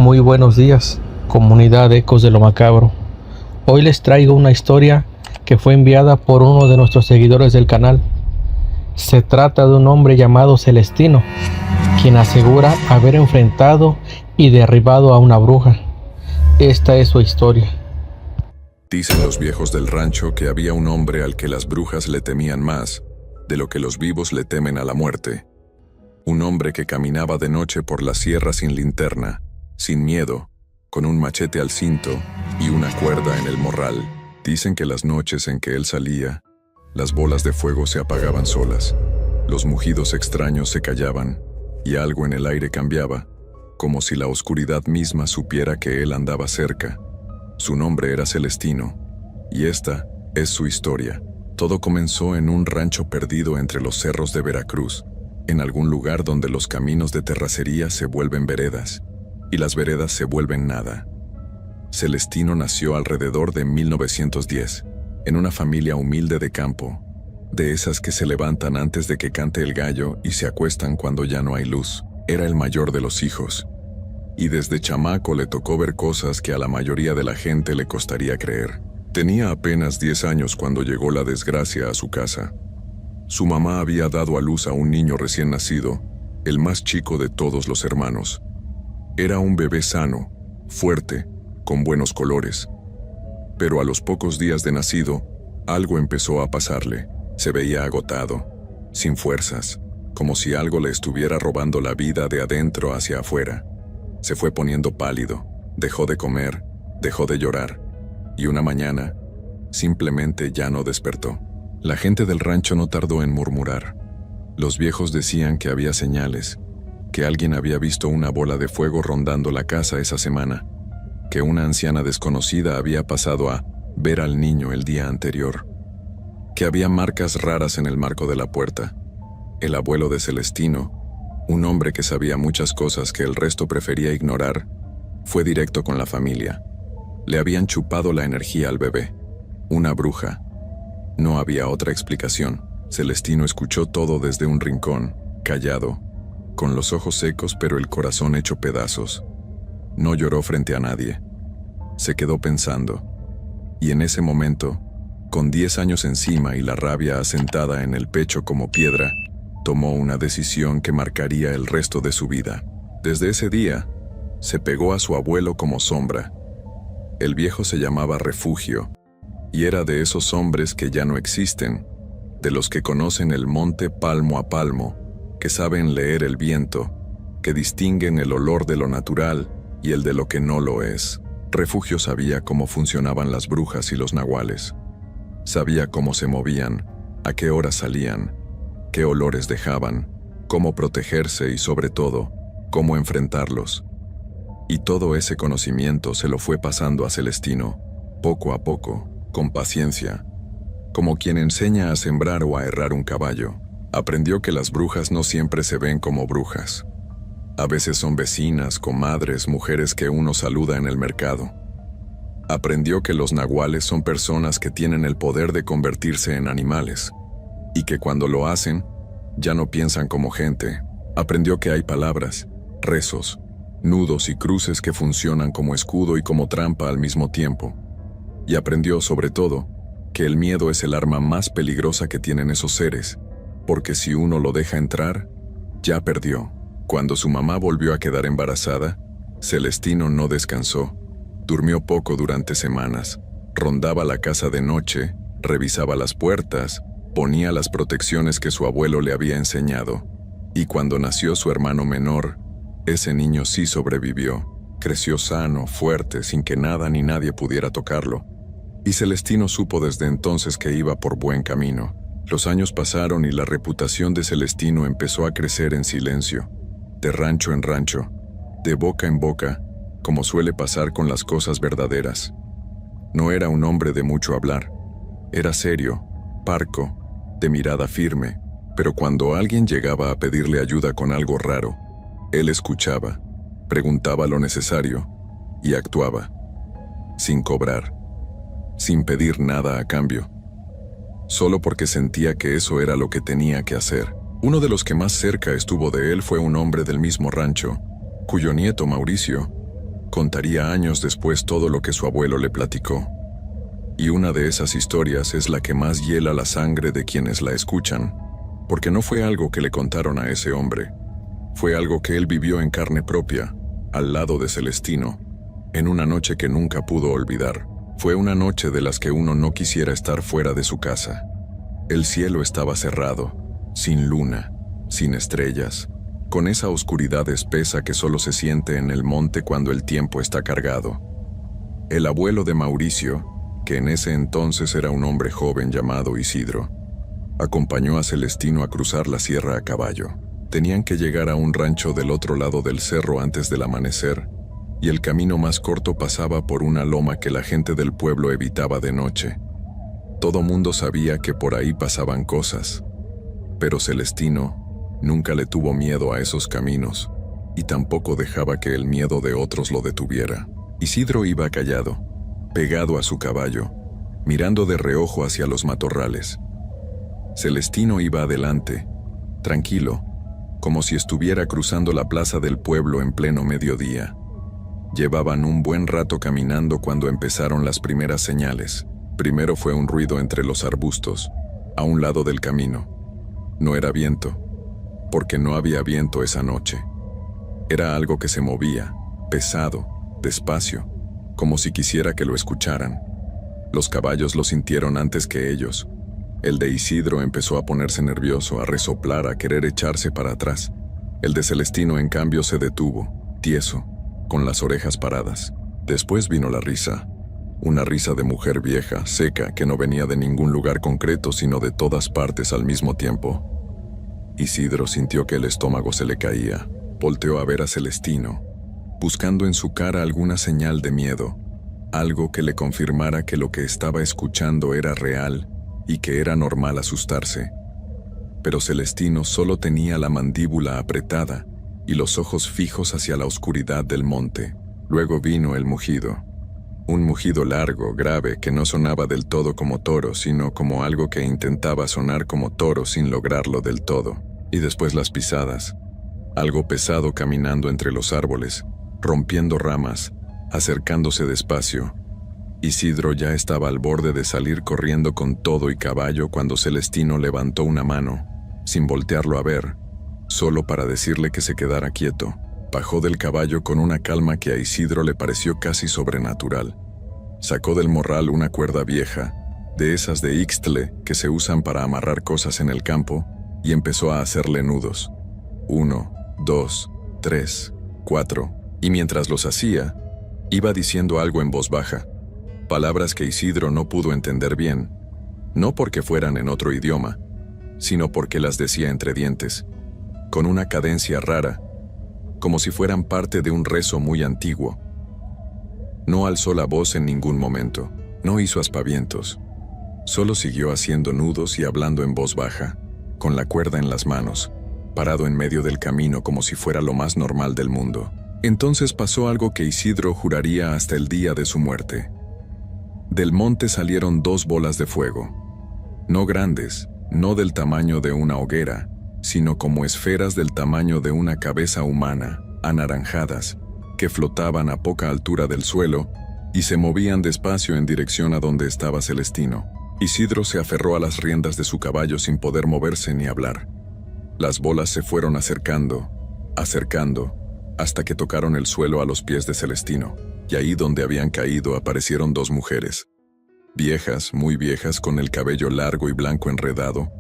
Muy buenos días, comunidad de Ecos de lo Macabro. Hoy les traigo una historia que fue enviada por uno de nuestros seguidores del canal. Se trata de un hombre llamado Celestino, quien asegura haber enfrentado y derribado a una bruja. Esta es su historia. Dicen los viejos del rancho que había un hombre al que las brujas le temían más de lo que los vivos le temen a la muerte. Un hombre que caminaba de noche por la sierra sin linterna, sin miedo, con un machete al cinto y una cuerda en el morral. Dicen que las noches en que él salía, las bolas de fuego se apagaban solas, los mugidos extraños se callaban y algo en el aire cambiaba, como si la oscuridad misma supiera que él andaba cerca. Su nombre era Celestino, y esta es su historia. Todo comenzó en un rancho perdido entre los cerros de Veracruz, en algún lugar donde los caminos de terracería se vuelven veredas, y las veredas se vuelven nada. Celestino nació alrededor de 1910, en una familia humilde de campo, de esas que se levantan antes de que cante el gallo y se acuestan cuando ya no hay luz. Era el mayor de los hijos, y desde chamaco le tocó ver cosas que a la mayoría de la gente le costaría creer. Tenía apenas 10 años cuando llegó la desgracia a su casa. Su mamá había dado a luz a un niño recién nacido, el más chico de todos los hermanos. Era un bebé sano, fuerte, con buenos colores. Pero a los pocos días de nacido, algo empezó a pasarle. Se veía agotado, sin fuerzas, como si algo le estuviera robando la vida de adentro hacia afuera. Se fue poniendo pálido, dejó de comer, dejó de llorar, y una mañana, simplemente ya no despertó. La gente del rancho no tardó en murmurar. Los viejos decían que había señales, que alguien había visto una bola de fuego rondando la casa esa semana, que una anciana desconocida había pasado a ver al niño el día anterior, que había marcas raras en el marco de la puerta. El abuelo de Celestino, un hombre que sabía muchas cosas que el resto prefería ignorar, fue directo con la familia. Le habían chupado la energía al bebé. Una bruja. No había otra explicación. Celestino escuchó todo desde un rincón, callado, con los ojos secos pero el corazón hecho pedazos. No lloró frente a nadie. Se quedó pensando. Y en ese momento, con 10 años encima y la rabia asentada en el pecho como piedra, tomó una decisión que marcaría el resto de su vida. Desde ese día, se pegó a su abuelo como sombra. El viejo se llamaba Refugio, y era de esos hombres que ya no existen, de los que conocen el monte palmo a palmo, que saben leer el viento, que distinguen el olor de lo natural y el de lo que no lo es. Refugio sabía cómo funcionaban las brujas y los nahuales. Sabía cómo se movían, a qué horas salían, qué olores dejaban, cómo protegerse y sobre todo, cómo enfrentarlos. Y todo ese conocimiento se lo fue pasando a Celestino, poco a poco, con paciencia, como quien enseña a sembrar o a herrar un caballo. Aprendió que las brujas no siempre se ven como brujas. A veces son vecinas, comadres, mujeres que uno saluda en el mercado. Aprendió que los nahuales son personas que tienen el poder de convertirse en animales, y que cuando lo hacen, ya no piensan como gente. Aprendió que hay palabras, rezos, nudos y cruces que funcionan como escudo y como trampa al mismo tiempo. Y aprendió, sobre todo, que el miedo es el arma más peligrosa que tienen esos seres, porque si uno lo deja entrar, ya perdió. Cuando su mamá volvió a quedar embarazada, Celestino no descansó. Durmió poco durante semanas. Rondaba la casa de noche, revisaba las puertas, ponía las protecciones que su abuelo le había enseñado. Y cuando nació su hermano menor, ese niño sí sobrevivió. Creció sano, fuerte, sin que nada ni nadie pudiera tocarlo. Y Celestino supo desde entonces que iba por buen camino. Los años pasaron y la reputación de Celestino empezó a crecer en silencio, de rancho en rancho, de boca en boca, como suele pasar con las cosas verdaderas. No era un hombre de mucho hablar. Era serio, parco, de mirada firme, pero cuando alguien llegaba a pedirle ayuda con algo raro, él escuchaba, preguntaba lo necesario y actuaba, sin cobrar, sin pedir nada a cambio, solo porque sentía que eso era lo que tenía que hacer. Uno de los que más cerca estuvo de él fue un hombre del mismo rancho, cuyo nieto Mauricio Contaría años después todo lo que su abuelo le platicó. Y una de esas historias es la que más hiela la sangre de quienes la escuchan, porque no fue algo que le contaron a ese hombre. Fue algo que él vivió en carne propia, al lado de Celestino, en una noche que nunca pudo olvidar. Fue una noche de las que uno no quisiera estar fuera de su casa. El cielo estaba cerrado, sin luna, sin estrellas, con esa oscuridad espesa que solo se siente en el monte cuando el tiempo está cargado. El abuelo de Mauricio, que en ese entonces era un hombre joven llamado Isidro, acompañó a Celestino a cruzar la sierra a caballo. Tenían que llegar a un rancho del otro lado del cerro antes del amanecer, y el camino más corto pasaba por una loma que la gente del pueblo evitaba de noche. Todo mundo sabía que por ahí pasaban cosas, pero Celestino nunca le tuvo miedo a esos caminos, y tampoco dejaba que el miedo de otros lo detuviera. Isidro iba callado, pegado a su caballo, mirando de reojo hacia los matorrales. Celestino iba adelante, tranquilo, como si estuviera cruzando la plaza del pueblo en pleno mediodía. Llevaban un buen rato caminando cuando empezaron las primeras señales. Primero fue un ruido entre los arbustos, a un lado del camino. No era viento, porque no había viento esa noche. Era algo que se movía, pesado, despacio, como si quisiera que lo escucharan. Los caballos lo sintieron antes que ellos. El de Isidro empezó a ponerse nervioso, a resoplar, a querer echarse para atrás. El de Celestino, en cambio, se detuvo, tieso, con las orejas paradas. Después vino la risa. Una risa de mujer vieja, seca, que no venía de ningún lugar concreto, sino de todas partes al mismo tiempo. Isidro sintió que el estómago se le caía. Volteó a ver a Celestino, buscando en su cara alguna señal de miedo, algo que le confirmara que lo que estaba escuchando era real y que era normal asustarse. Pero Celestino solo tenía la mandíbula apretada y los ojos fijos hacia la oscuridad del monte. Luego vino el mugido. Un mugido largo, grave, que no sonaba del todo como toro, sino como algo que intentaba sonar como toro sin lograrlo del todo. Y después las pisadas. Algo pesado caminando entre los árboles, rompiendo ramas, acercándose despacio. Isidro ya estaba al borde de salir corriendo con todo y caballo cuando Celestino levantó una mano, sin voltearlo a ver, solo para decirle que se quedara quieto. Bajó del caballo con una calma que a Isidro le pareció casi sobrenatural. Sacó del morral una cuerda vieja, de esas de ixtle que se usan para amarrar cosas en el campo, y empezó a hacerle nudos. 1, 2, 3, 4, y mientras los hacía, iba diciendo algo en voz baja, palabras que Isidro no pudo entender bien, no porque fueran en otro idioma, sino porque las decía entre dientes, con una cadencia rara, como si fueran parte de un rezo muy antiguo. No alzó la voz en ningún momento, no hizo aspavientos, solo siguió haciendo nudos y hablando en voz baja, con la cuerda en las manos, parado en medio del camino como si fuera lo más normal del mundo. Entonces pasó algo que Isidro juraría hasta el día de su muerte. Del monte salieron 2 bolas de fuego, no grandes, no del tamaño de una hoguera, sino como esferas del tamaño de una cabeza humana, anaranjadas, que flotaban a poca altura del suelo y se movían despacio en dirección a donde estaba Celestino. Isidro se aferró a las riendas de su caballo sin poder moverse ni hablar. Las bolas se fueron acercando, hasta que tocaron el suelo a los pies de Celestino, y ahí donde habían caído aparecieron 2 mujeres. Viejas, muy viejas, con el cabello largo y blanco enredado,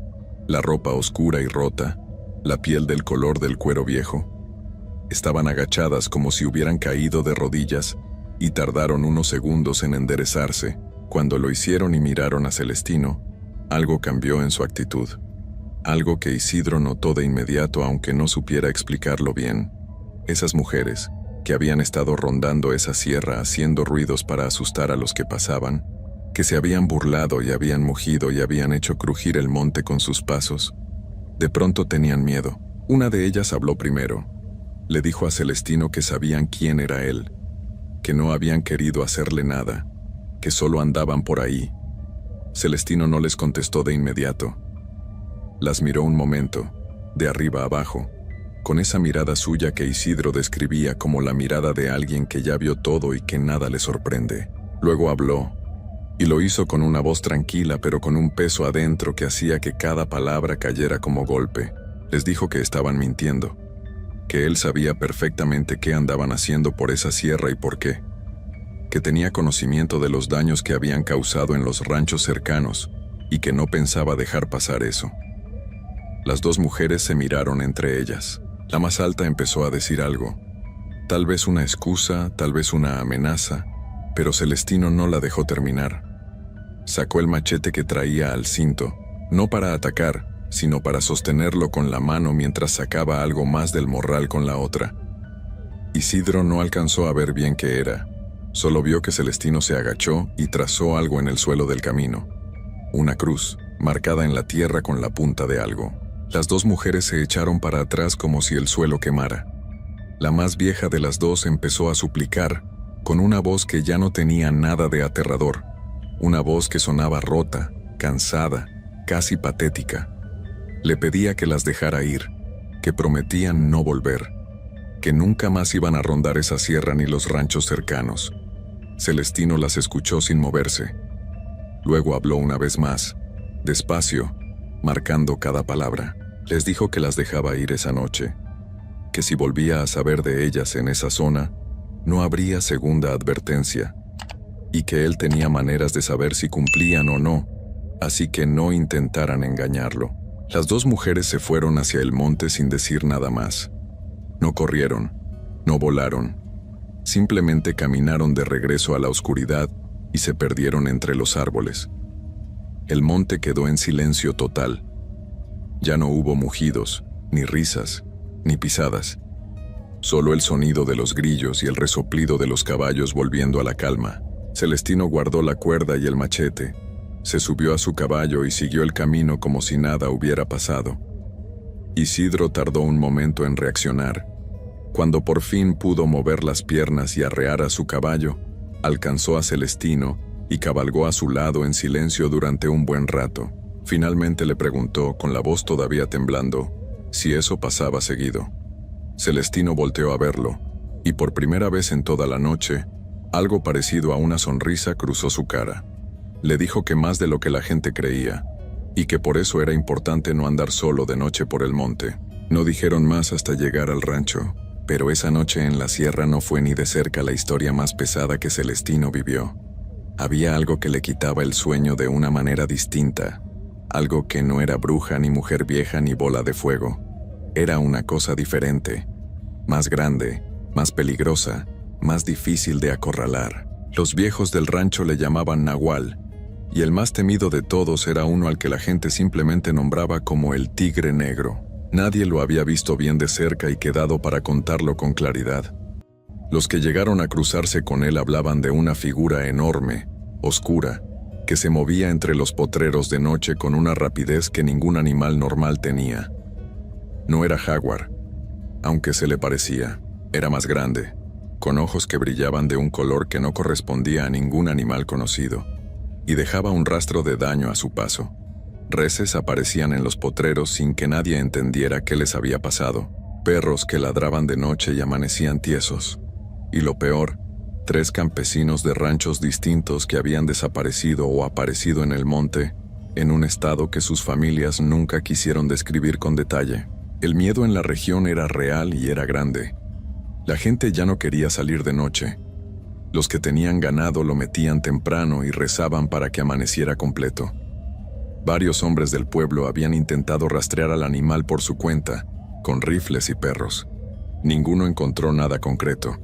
la ropa oscura y rota, la piel del color del cuero viejo. Estaban agachadas como si hubieran caído de rodillas y tardaron unos segundos en enderezarse. Cuando lo hicieron y miraron a Celestino, algo cambió en su actitud. Algo que Isidro notó de inmediato aunque no supiera explicarlo bien. Esas mujeres, que habían estado rondando esa sierra haciendo ruidos para asustar a los que pasaban, que se habían burlado y habían mugido y habían hecho crujir el monte con sus pasos, de pronto tenían miedo. Una de ellas habló primero. Le dijo a Celestino que sabían quién era él, que no habían querido hacerle nada, que solo andaban por ahí. Celestino no les contestó de inmediato. Las miró un momento, de arriba abajo, con esa mirada suya que Isidro describía como la mirada de alguien que ya vio todo y que nada le sorprende. Luego habló, y lo hizo con una voz tranquila pero con un peso adentro que hacía que cada palabra cayera como golpe. Les dijo que estaban mintiendo, que él sabía perfectamente qué andaban haciendo por esa sierra y por qué, que tenía conocimiento de los daños que habían causado en los ranchos cercanos y que no pensaba dejar pasar eso. Las dos mujeres se miraron entre ellas. La más alta empezó a decir algo, tal vez una excusa, tal vez una amenaza, pero Celestino no la dejó terminar. Sacó el machete que traía al cinto, no para atacar, sino para sostenerlo con la mano mientras sacaba algo más del morral con la otra. Isidro no alcanzó a ver bien qué era, solo vio que Celestino se agachó y trazó algo en el suelo del camino. Una cruz, marcada en la tierra con la punta de algo. Las dos mujeres se echaron para atrás como si el suelo quemara. La más vieja de las dos empezó a suplicar, con una voz que ya no tenía nada de aterrador, una voz que sonaba rota, cansada, casi patética. Le pedía que las dejara ir, que prometían no volver, que nunca más iban a rondar esa sierra ni los ranchos cercanos. Celestino las escuchó sin moverse. Luego habló una vez más, despacio, marcando cada palabra. Les dijo que las dejaba ir esa noche, que si volvía a saber de ellas en esa zona, no habría segunda advertencia, y que él tenía maneras de saber si cumplían o no, así que no intentaran engañarlo. Las dos mujeres se fueron hacia el monte sin decir nada más. No corrieron, no volaron, simplemente caminaron de regreso a la oscuridad y se perdieron entre los árboles. El monte quedó en silencio total. Ya no hubo mugidos, ni risas, ni pisadas. Solo el sonido de los grillos y el resoplido de los caballos volviendo a la calma. Celestino guardó la cuerda y el machete, se subió a su caballo y siguió el camino como si nada hubiera pasado. Isidro tardó un momento en reaccionar. Cuando por fin pudo mover las piernas y arrear a su caballo, alcanzó a Celestino y cabalgó a su lado en silencio durante un buen rato. Finalmente le preguntó, con la voz todavía temblando, si eso pasaba seguido. Celestino volteó a verlo, y por primera vez en toda la noche, algo parecido a una sonrisa cruzó su cara. Le dijo que más de lo que la gente creía, y que por eso era importante no andar solo de noche por el monte. No dijeron más hasta llegar al rancho, pero esa noche en la sierra no fue ni de cerca la historia más pesada que Celestino vivió. Había algo que le quitaba el sueño de una manera distinta, algo que no era bruja ni mujer vieja ni bola de fuego. Era una cosa diferente, más grande, más peligrosa, más difícil de acorralar. Los viejos del rancho le llamaban Nahual, y el más temido de todos era uno al que la gente simplemente nombraba como el Tigre Negro. Nadie lo había visto bien de cerca y quedado para contarlo con claridad. Los que llegaron a cruzarse con él hablaban de una figura enorme, oscura, que se movía entre los potreros de noche con una rapidez que ningún animal normal tenía. No era jaguar, aunque se le parecía. Era más grande, con ojos que brillaban de un color que no correspondía a ningún animal conocido, y dejaba un rastro de daño a su paso. Reses aparecían en los potreros sin que nadie entendiera qué les había pasado, perros que ladraban de noche y amanecían tiesos. Y lo peor, 3 campesinos de ranchos distintos que habían desaparecido o aparecido en el monte, en un estado que sus familias nunca quisieron describir con detalle. El miedo en la región era real y era grande. La gente ya no quería salir de noche. Los que tenían ganado lo metían temprano y rezaban para que amaneciera completo. Varios hombres del pueblo habían intentado rastrear al animal por su cuenta, con rifles y perros. Ninguno encontró nada concreto.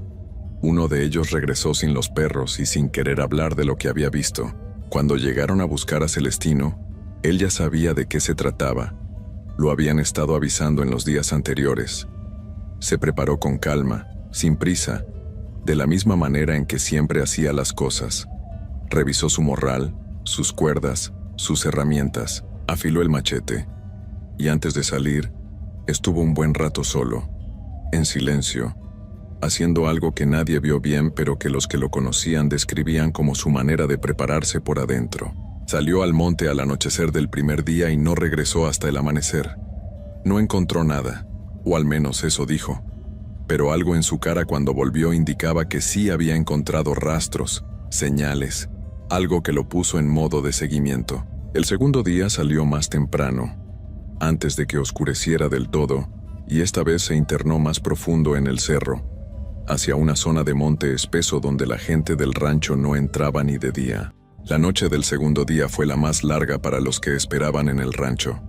Uno de ellos regresó sin los perros y sin querer hablar de lo que había visto. Cuando llegaron a buscar a Celestino, él ya sabía de qué se trataba. Lo habían estado avisando en los días anteriores. Se preparó con calma, sin prisa, de la misma manera en que siempre hacía las cosas. Revisó su morral, sus cuerdas, sus herramientas, afiló el machete, y antes de salir, estuvo un buen rato solo, en silencio, haciendo algo que nadie vio bien pero que los que lo conocían describían como su manera de prepararse por adentro. Salió al monte al anochecer del primer día y no regresó hasta el amanecer. No encontró nada, o al menos eso dijo. Pero algo en su cara cuando volvió indicaba que sí había encontrado rastros, señales, algo que lo puso en modo de seguimiento. El segundo día salió más temprano, antes de que oscureciera del todo, y esta vez se internó más profundo en el cerro, hacia una zona de monte espeso donde la gente del rancho no entraba ni de día. La noche del segundo día fue la más larga para los que esperaban en el rancho.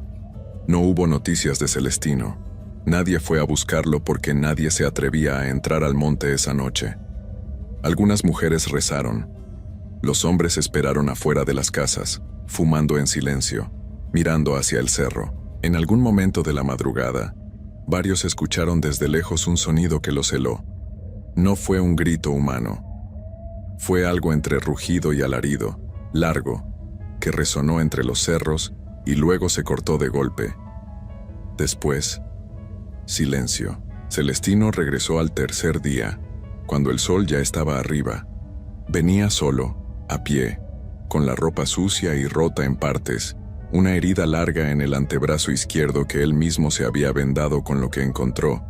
No hubo noticias de Celestino. Nadie fue a buscarlo porque nadie se atrevía a entrar al monte esa noche. Algunas mujeres rezaron. Los hombres esperaron afuera de las casas, fumando en silencio, mirando hacia el cerro. En algún momento de la madrugada, varios escucharon desde lejos un sonido que los heló. No fue un grito humano. Fue algo entre rugido y alarido, largo, que resonó entre los cerros y luego se cortó de golpe. Después, silencio. Celestino regresó al tercer día, cuando el sol ya estaba arriba. Venía solo, a pie, con la ropa sucia y rota en partes, una herida larga en el antebrazo izquierdo que él mismo se había vendado con lo que encontró,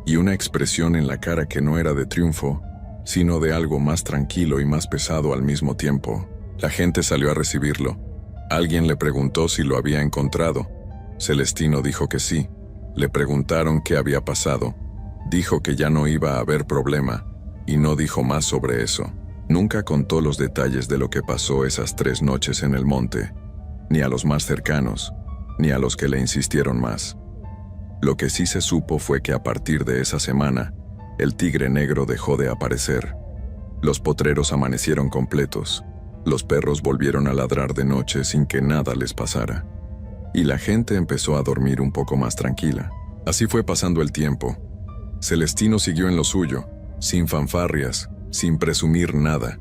y una expresión en la cara que no era de triunfo, sino de algo más tranquilo y más pesado al mismo tiempo. La gente salió a recibirlo. Alguien le preguntó si lo había encontrado. Celestino dijo que sí. Le preguntaron qué había pasado. Dijo que ya no iba a haber problema, y no dijo más sobre eso. Nunca contó los detalles de lo que pasó esas 3 noches en el monte, ni a los más cercanos, ni a los que le insistieron más. Lo que sí se supo fue que a partir de esa semana, el tigre negro dejó de aparecer. Los potreros amanecieron completos. Los perros volvieron a ladrar de noche sin que nada les pasara. Y la gente empezó a dormir un poco más tranquila. Así fue pasando el tiempo. Celestino siguió en lo suyo, sin fanfarrias, sin presumir nada.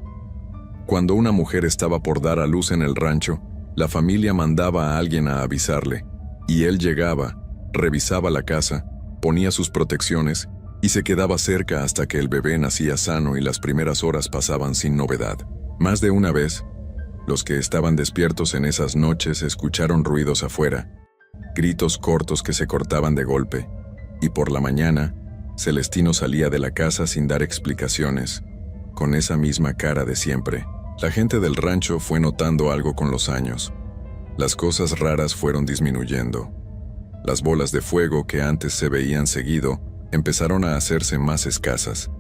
Cuando una mujer estaba por dar a luz en el rancho, la familia mandaba a alguien a avisarle, y él llegaba, revisaba la casa, ponía sus protecciones y se quedaba cerca hasta que el bebé nacía sano y las primeras horas pasaban sin novedad. Más de una vez, los que estaban despiertos en esas noches escucharon ruidos afuera, gritos cortos que se cortaban de golpe, y por la mañana, Celestino salía de la casa sin dar explicaciones, con esa misma cara de siempre. La gente del rancho fue notando algo con los años. Las cosas raras fueron disminuyendo. Las bolas de fuego que antes se veían seguido empezaron a hacerse más escasas.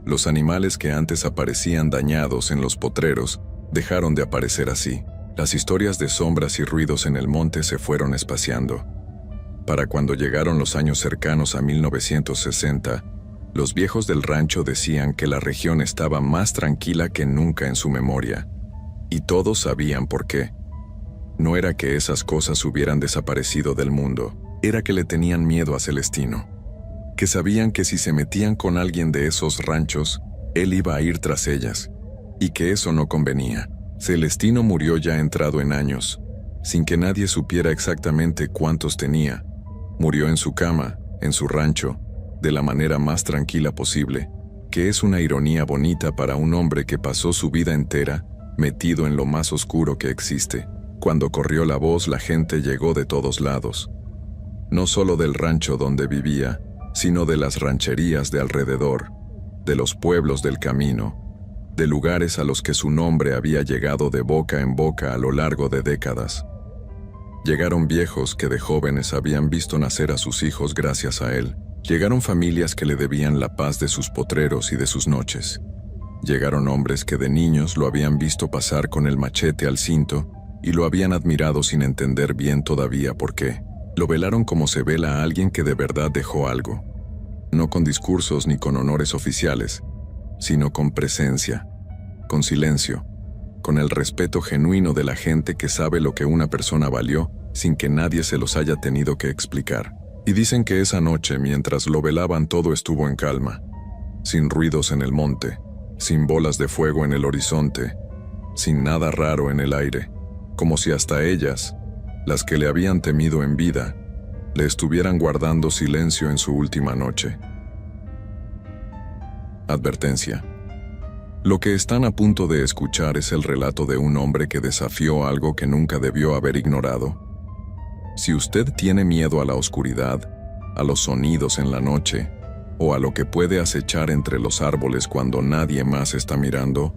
Los animales que antes aparecían dañados en los potreros dejaron de aparecer así. Las historias de sombras y ruidos en el monte se fueron espaciando. Para cuando llegaron los años cercanos a 1960, los viejos del rancho decían que la región estaba más tranquila que nunca en su memoria. Y todos sabían por qué. No era que esas cosas hubieran desaparecido del mundo, era que le tenían miedo a Celestino. Que sabían que si se metían con alguien de esos ranchos, él iba a ir tras ellas, y que eso no convenía. Celestino murió ya entrado en años, sin que nadie supiera exactamente cuántos tenía. Murió en su cama, en su rancho, de la manera más tranquila posible, que es una ironía bonita para un hombre que pasó su vida entera metido en lo más oscuro que existe. Cuando corrió la voz, la gente llegó de todos lados. No solo del rancho donde vivía, sino de las rancherías de alrededor, de los pueblos del camino, de lugares a los que su nombre había llegado de boca en boca a lo largo de décadas. Llegaron viejos que de jóvenes habían visto nacer a sus hijos gracias a él. Llegaron familias que le debían la paz de sus potreros y de sus noches. Llegaron hombres que de niños lo habían visto pasar con el machete al cinto y lo habían admirado sin entender bien todavía por qué. Lo velaron como se vela a alguien que de verdad dejó algo. No con discursos ni con honores oficiales, sino con presencia, con silencio, con el respeto genuino de la gente que sabe lo que una persona valió sin que nadie se los haya tenido que explicar. Y dicen que esa noche, mientras lo velaban, todo estuvo en calma, sin ruidos en el monte, sin bolas de fuego en el horizonte, sin nada raro en el aire, como si hasta ellas, las que le habían temido en vida, le estuvieran guardando silencio en su última noche. Advertencia. Lo que están a punto de escuchar es el relato de un hombre que desafió algo que nunca debió haber ignorado. Si usted tiene miedo a la oscuridad, a los sonidos en la noche, o a lo que puede acechar entre los árboles cuando nadie más está mirando,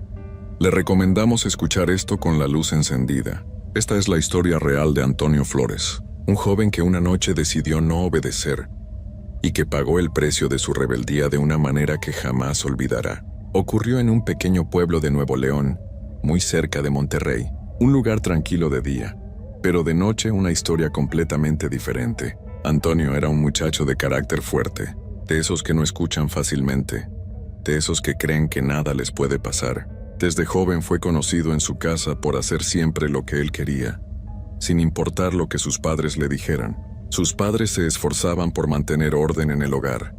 le recomendamos escuchar esto con la luz encendida. Esta es la historia real de Antonio Flores, un joven que una noche decidió no obedecer y que pagó el precio de su rebeldía de una manera que jamás olvidará. Ocurrió en un pequeño pueblo de Nuevo León, muy cerca de Monterrey, un lugar tranquilo de día, pero de noche una historia completamente diferente. Antonio era un muchacho de carácter fuerte, de esos que no escuchan fácilmente, de esos que creen que nada les puede pasar. Desde joven fue conocido en su casa por hacer siempre lo que él quería, sin importar lo que sus padres le dijeran. Sus padres se esforzaban por mantener orden en el hogar,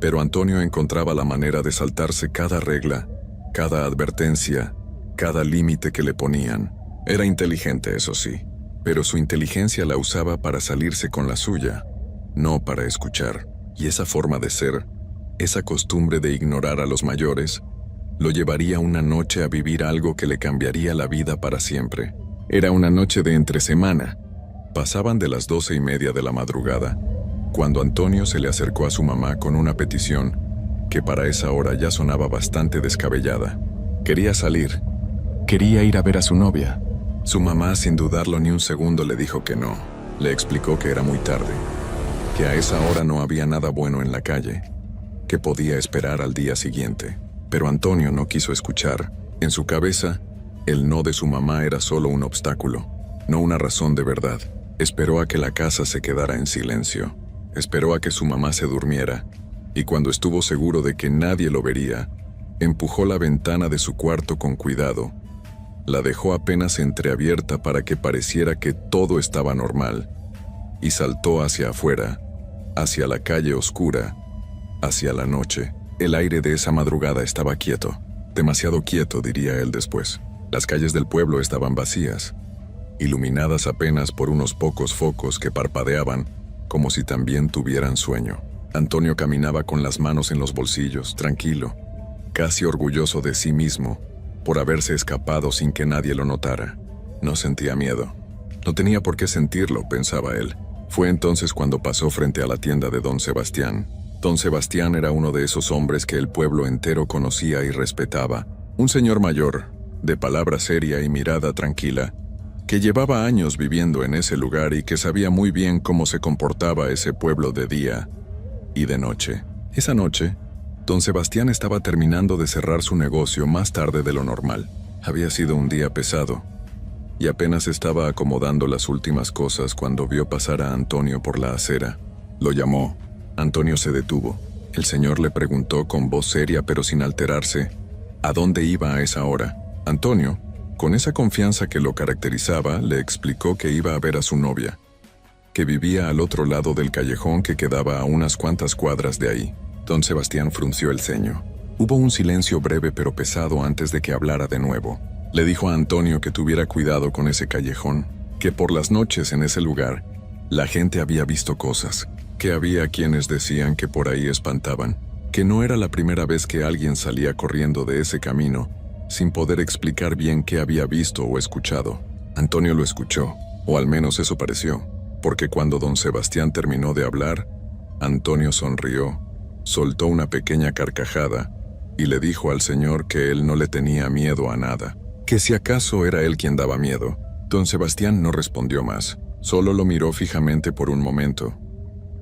pero Antonio encontraba la manera de saltarse cada regla, cada advertencia, cada límite que le ponían. Era inteligente, eso sí, pero su inteligencia la usaba para salirse con la suya, no para escuchar. Y esa forma de ser, esa costumbre de ignorar a los mayores, lo llevaría una noche a vivir algo que le cambiaría la vida para siempre. Era una noche de entre semana. Pasaban de las 12:30 de la madrugada, cuando Antonio se le acercó a su mamá con una petición que para esa hora ya sonaba bastante descabellada. Quería salir. Quería ir a ver a su novia. Su mamá, sin dudarlo ni un segundo, le dijo que no. Le explicó que era muy tarde, que a esa hora no había nada bueno en la calle, que podía esperar al día siguiente. Pero Antonio no quiso escuchar. En su cabeza, el no de su mamá era solo un obstáculo, no una razón de verdad. Esperó a que la casa se quedara en silencio. Esperó a que su mamá se durmiera, y cuando estuvo seguro de que nadie lo vería, empujó la ventana de su cuarto con cuidado. La dejó apenas entreabierta para que pareciera que todo estaba normal, y saltó hacia afuera, hacia la calle oscura, hacia la noche. El aire de esa madrugada estaba quieto, demasiado quieto, diría él después. Las calles del pueblo estaban vacías, iluminadas apenas por unos pocos focos que parpadeaban como si también tuvieran sueño. Antonio caminaba con las manos en los bolsillos, tranquilo, casi orgulloso de sí mismo por haberse escapado sin que nadie lo notara. No sentía miedo. No tenía por qué sentirlo, pensaba él. Fue entonces cuando pasó frente a la tienda de don Sebastián. Don Sebastián era uno de esos hombres que el pueblo entero conocía y respetaba. Un señor mayor, de palabra seria y mirada tranquila, que llevaba años viviendo en ese lugar y que sabía muy bien cómo se comportaba ese pueblo de día y de noche. Esa noche, don Sebastián estaba terminando de cerrar su negocio más tarde de lo normal. Había sido un día pesado, y apenas estaba acomodando las últimas cosas cuando vio pasar a Antonio por la acera. Lo llamó. Antonio se detuvo. El señor le preguntó con voz seria pero sin alterarse, ¿a dónde iba a esa hora? Antonio, con esa confianza que lo caracterizaba, le explicó que iba a ver a su novia, que vivía al otro lado del callejón que quedaba a unas cuantas cuadras de ahí. Don Sebastián frunció el ceño. Hubo un silencio breve pero pesado antes de que hablara de nuevo. Le dijo a Antonio que tuviera cuidado con ese callejón, que por las noches en ese lugar la gente había visto cosas, que había quienes decían que por ahí espantaban, que no era la primera vez que alguien salía corriendo de ese camino sin poder explicar bien qué había visto o escuchado. Antonio lo escuchó, o al menos eso pareció, porque cuando don Sebastián terminó de hablar, Antonio sonrió, soltó una pequeña carcajada y le dijo al señor que él no le tenía miedo a nada, que si acaso era él quien daba miedo. Don Sebastián no respondió más, solo lo miró fijamente por un momento,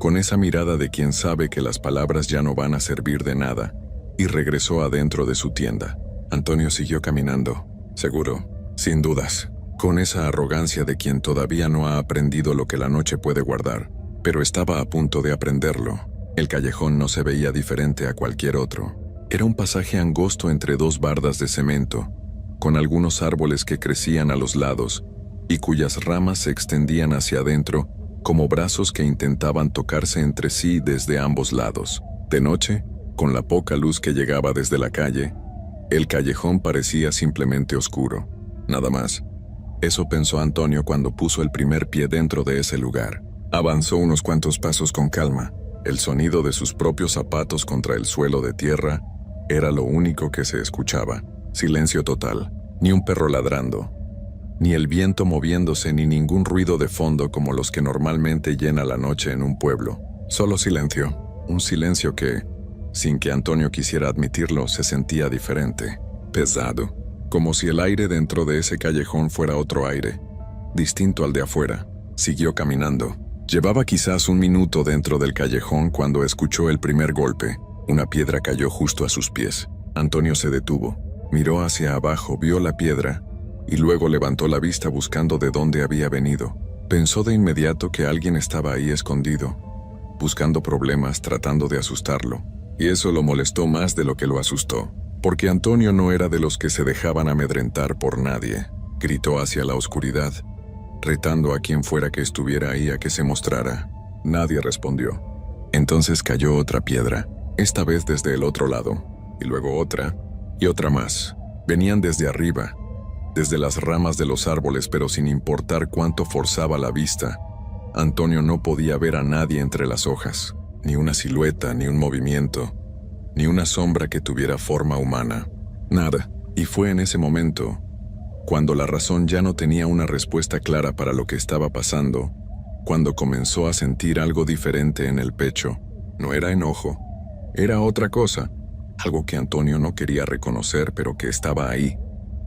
con esa mirada de quien sabe que las palabras ya no van a servir de nada, y regresó adentro de su tienda. Antonio siguió caminando, seguro, sin dudas, con esa arrogancia de quien todavía no ha aprendido lo que la noche puede guardar, pero estaba a punto de aprenderlo. El callejón no se veía diferente a cualquier otro. Era un pasaje angosto entre dos bardas de cemento, con algunos árboles que crecían a los lados y cuyas ramas se extendían hacia adentro como brazos que intentaban tocarse entre sí desde ambos lados. De noche, con la poca luz que llegaba desde la calle, el callejón parecía simplemente oscuro. Nada más. Eso pensó Antonio cuando puso el primer pie dentro de ese lugar. Avanzó unos cuantos pasos con calma. El sonido de sus propios zapatos contra el suelo de tierra era lo único que se escuchaba. Silencio total. Ni un perro ladrando, ni el viento moviéndose, ni ningún ruido de fondo como los que normalmente llena la noche en un pueblo. Solo silencio, un silencio que, sin que Antonio quisiera admitirlo, se sentía diferente, pesado, como si el aire dentro de ese callejón fuera otro aire, distinto al de afuera. Siguió caminando. Llevaba quizás un minuto dentro del callejón cuando escuchó el primer golpe. Una piedra cayó justo a sus pies. Antonio se detuvo, miró hacia abajo, vio la piedra y luego levantó la vista buscando de dónde había venido. Pensó de inmediato que alguien estaba ahí escondido, buscando problemas, tratando de asustarlo. Y eso lo molestó más de lo que lo asustó, porque Antonio no era de los que se dejaban amedrentar por nadie. Gritó hacia la oscuridad, retando a quien fuera que estuviera ahí a que se mostrara. Nadie respondió. Entonces cayó otra piedra, esta vez desde el otro lado, y luego otra, y otra más. Venían desde arriba, desde las ramas de los árboles, pero sin importar cuánto forzaba la vista, Antonio no podía ver a nadie entre las hojas, ni una silueta, ni un movimiento, ni una sombra que tuviera forma humana. Nada. Y fue en ese momento, cuando la razón ya no tenía una respuesta clara para lo que estaba pasando, cuando comenzó a sentir algo diferente en el pecho. No era enojo, era otra cosa, algo que Antonio no quería reconocer, pero que estaba ahí,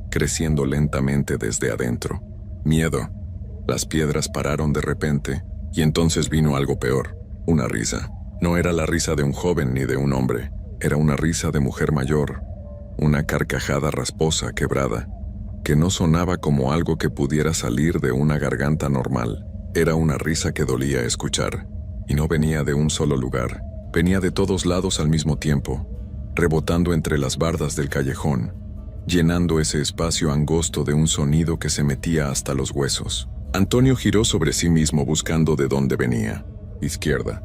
creciendo lentamente desde adentro. Miedo. Las piedras pararon de repente, y entonces vino algo peor, una risa. No era la risa de un joven ni de un hombre, era una risa de mujer mayor, una carcajada rasposa, quebrada, que no sonaba como algo que pudiera salir de una garganta normal. Era una risa que dolía escuchar, y no venía de un solo lugar, venía de todos lados al mismo tiempo, rebotando entre las bardas del callejón, llenando ese espacio angosto de un sonido que se metía hasta los huesos. Antonio giró sobre sí mismo buscando de dónde venía. Izquierda,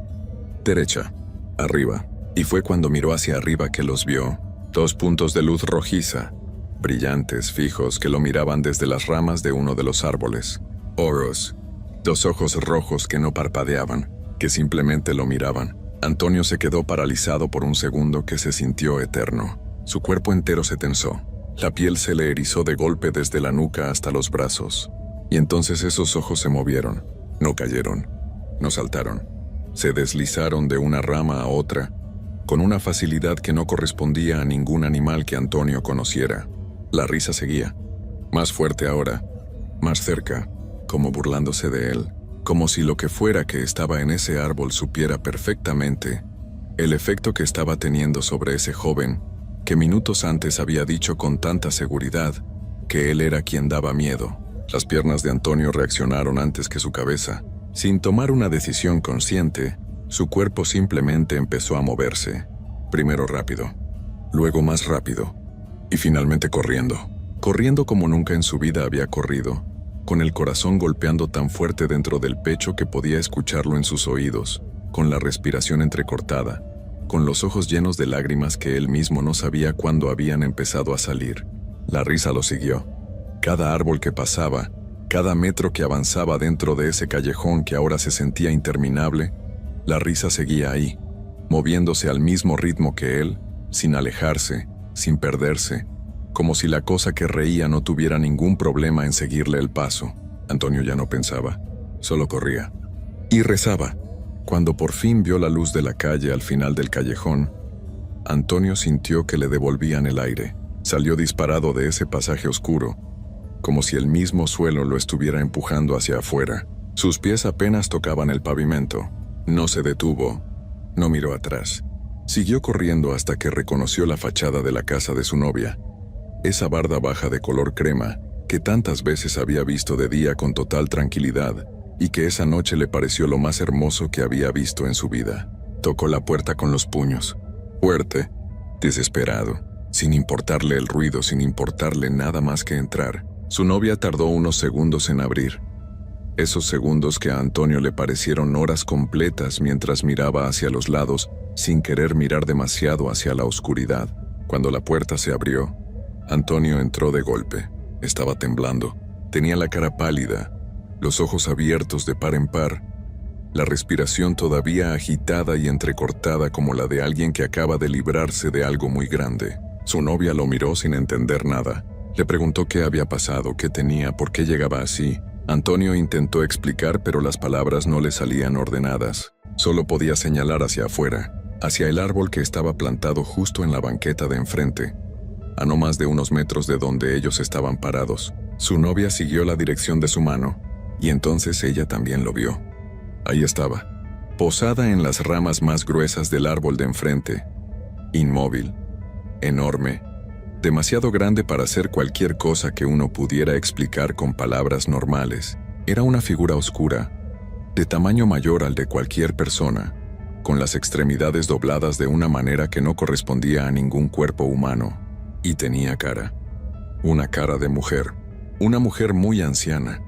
derecha, arriba. Y fue cuando miró hacia arriba que los vio. 2 puntos de luz rojiza, brillantes, fijos, que lo miraban desde las ramas de uno de los árboles. Oros. 2 ojos rojos que no parpadeaban, que simplemente lo miraban. Antonio se quedó paralizado por un segundo que se sintió eterno. Su cuerpo entero se tensó. La piel se le erizó de golpe desde la nuca hasta los brazos. Y entonces esos ojos se movieron. No cayeron. No saltaron. Se deslizaron de una rama a otra, con una facilidad que no correspondía a ningún animal que Antonio conociera. La risa seguía. Más fuerte ahora. Más cerca. Como burlándose de él. Como si lo que fuera que estaba en ese árbol supiera perfectamente el efecto que estaba teniendo sobre ese joven, que minutos antes había dicho con tanta seguridad que él era quien daba miedo. Las piernas de Antonio reaccionaron antes que su cabeza. Sin tomar una decisión consciente, su cuerpo simplemente empezó a moverse. Primero rápido, luego más rápido, y finalmente corriendo. Corriendo como nunca en su vida había corrido, con el corazón golpeando tan fuerte dentro del pecho que podía escucharlo en sus oídos, con la respiración entrecortada, con los ojos llenos de lágrimas que él mismo no sabía cuándo habían empezado a salir. La risa lo siguió. Cada árbol que pasaba, cada metro que avanzaba dentro de ese callejón que ahora se sentía interminable, la risa seguía ahí, moviéndose al mismo ritmo que él, sin alejarse, sin perderse, como si la cosa que reía no tuviera ningún problema en seguirle el paso. Antonio ya no pensaba, solo corría. Y rezaba. Cuando por fin vio la luz de la calle al final del callejón, Antonio sintió que le devolvían el aire. Salió disparado de ese pasaje oscuro, como si el mismo suelo lo estuviera empujando hacia afuera. Sus pies apenas tocaban el pavimento. No se detuvo, no miró atrás. Siguió corriendo hasta que reconoció la fachada de la casa de su novia. Esa barda baja de color crema, que tantas veces había visto de día con total tranquilidad, y que esa noche le pareció lo más hermoso que había visto en su vida. Tocó la puerta con los puños, fuerte, desesperado, sin importarle el ruido, sin importarle nada más que entrar. Su novia tardó unos segundos en abrir. Esos segundos que a Antonio le parecieron horas completas mientras miraba hacia los lados, sin querer mirar demasiado hacia la oscuridad. Cuando la puerta se abrió, Antonio entró de golpe. Estaba temblando. Tenía la cara pálida, los ojos abiertos de par en par, la respiración todavía agitada y entrecortada como la de alguien que acaba de librarse de algo muy grande. Su novia lo miró sin entender nada. Le preguntó qué había pasado, qué tenía, por qué llegaba así. Antonio intentó explicar, pero las palabras no le salían ordenadas. Solo podía señalar hacia afuera, hacia el árbol que estaba plantado justo en la banqueta de enfrente, a no más de unos metros de donde ellos estaban parados. Su novia siguió la dirección de su mano, y entonces ella también lo vio. Ahí estaba, posada en las ramas más gruesas del árbol de enfrente, inmóvil, enorme, demasiado grande para hacer cualquier cosa que uno pudiera explicar con palabras normales. Era una figura oscura, de tamaño mayor al de cualquier persona, con las extremidades dobladas de una manera que no correspondía a ningún cuerpo humano, y tenía cara. Una cara de mujer, una mujer muy anciana,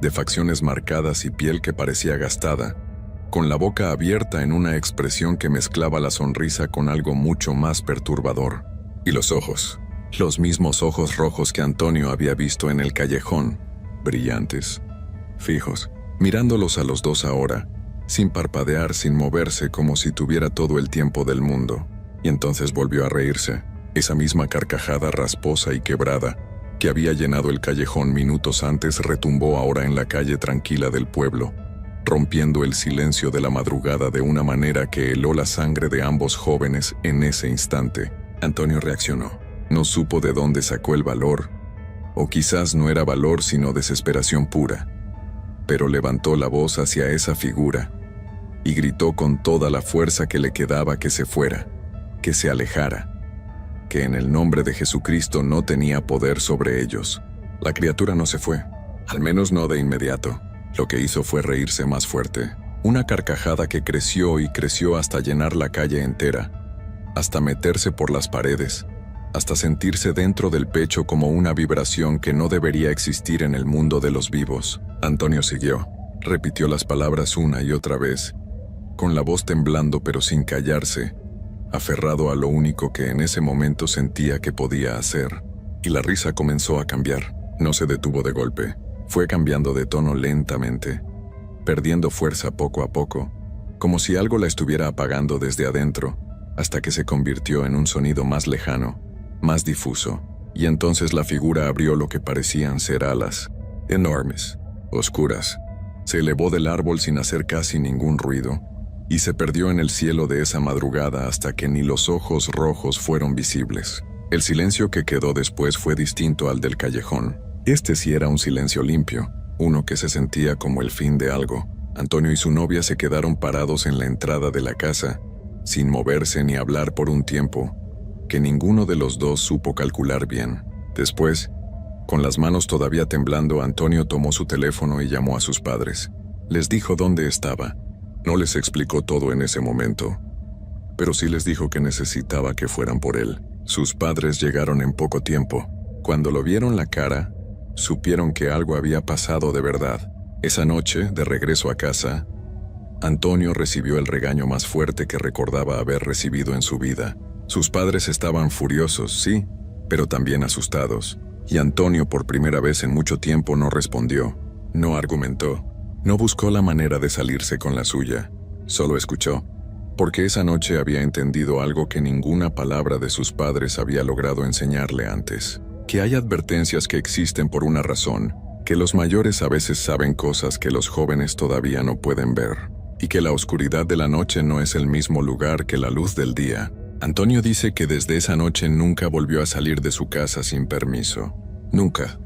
de facciones marcadas y piel que parecía gastada, con la boca abierta en una expresión que mezclaba la sonrisa con algo mucho más perturbador. Y los ojos, los mismos ojos rojos que Antonio había visto en el callejón, brillantes, fijos, mirándolos a los dos ahora, sin parpadear, sin moverse, como si tuviera todo el tiempo del mundo. Y entonces volvió a reírse, esa misma carcajada rasposa y quebrada que había llenado el callejón minutos antes retumbó ahora en la calle tranquila del pueblo, rompiendo el silencio de la madrugada de una manera que heló la sangre de ambos jóvenes en ese instante. Antonio reaccionó. No supo de dónde sacó el valor, o quizás no era valor sino desesperación pura, pero levantó la voz hacia esa figura y gritó con toda la fuerza que le quedaba que se fuera, que se alejara, que en el nombre de Jesucristo no tenía poder sobre ellos. La criatura no se fue, al menos no de inmediato. Lo que hizo fue reírse más fuerte, una carcajada que creció y creció hasta llenar la calle entera, hasta meterse por las paredes, hasta sentirse dentro del pecho como una vibración que no debería existir en el mundo de los vivos. Antonio siguió, repitió las palabras una y otra vez, con la voz temblando pero sin callarse, aferrado a lo único que en ese momento sentía que podía hacer. Y la risa comenzó a cambiar, no se detuvo de golpe, fue cambiando de tono lentamente, perdiendo fuerza poco a poco, como si algo la estuviera apagando desde adentro, hasta que se convirtió en un sonido más lejano, más difuso, y entonces la figura abrió lo que parecían ser alas, enormes, oscuras. Se elevó del árbol sin hacer casi ningún ruido, y se perdió en el cielo de esa madrugada hasta que ni los ojos rojos fueron visibles. El silencio que quedó después fue distinto al del callejón. Este sí era un silencio limpio, uno que se sentía como el fin de algo. Antonio y su novia se quedaron parados en la entrada de la casa, sin moverse ni hablar por un tiempo, que ninguno de los dos supo calcular bien. Después, con las manos todavía temblando, Antonio tomó su teléfono y llamó a sus padres. Les dijo dónde estaba. No les explicó todo en ese momento, pero sí les dijo que necesitaba que fueran por él. Sus padres llegaron en poco tiempo. Cuando lo vieron la cara, supieron que algo había pasado de verdad. Esa noche, de regreso a casa, Antonio recibió el regaño más fuerte que recordaba haber recibido en su vida. Sus padres estaban furiosos, sí, pero también asustados, y Antonio por primera vez en mucho tiempo no respondió, no argumentó, no buscó la manera de salirse con la suya, solo escuchó, porque esa noche había entendido algo que ninguna palabra de sus padres había logrado enseñarle antes, que hay advertencias que existen por una razón, que los mayores a veces saben cosas que los jóvenes todavía no pueden ver, y que la oscuridad de la noche no es el mismo lugar que la luz del día. Antonio dice que desde esa noche nunca volvió a salir de su casa sin permiso. Nunca.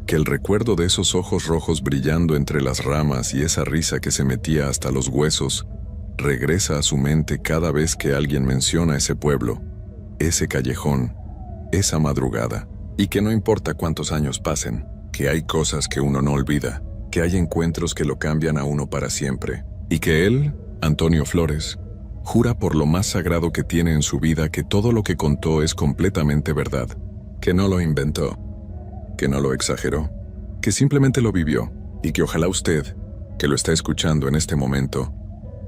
Que el recuerdo de esos ojos rojos brillando entre las ramas y esa risa que se metía hasta los huesos regresa a su mente cada vez que alguien menciona ese pueblo, ese callejón, esa madrugada. Y que no importa cuántos años pasen, que hay cosas que uno no olvida, que hay encuentros que lo cambian a uno para siempre. Y que él, Antonio Flores, jura por lo más sagrado que tiene en su vida que todo lo que contó es completamente verdad, que no lo inventó, que no lo exageró, que simplemente lo vivió, y que ojalá usted, que lo está escuchando en este momento,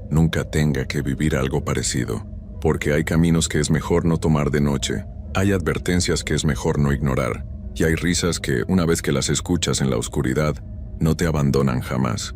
nunca tenga que vivir algo parecido, porque hay caminos que es mejor no tomar de noche, hay advertencias que es mejor no ignorar, y hay risas que, una vez que las escuchas en la oscuridad, no te abandonan jamás.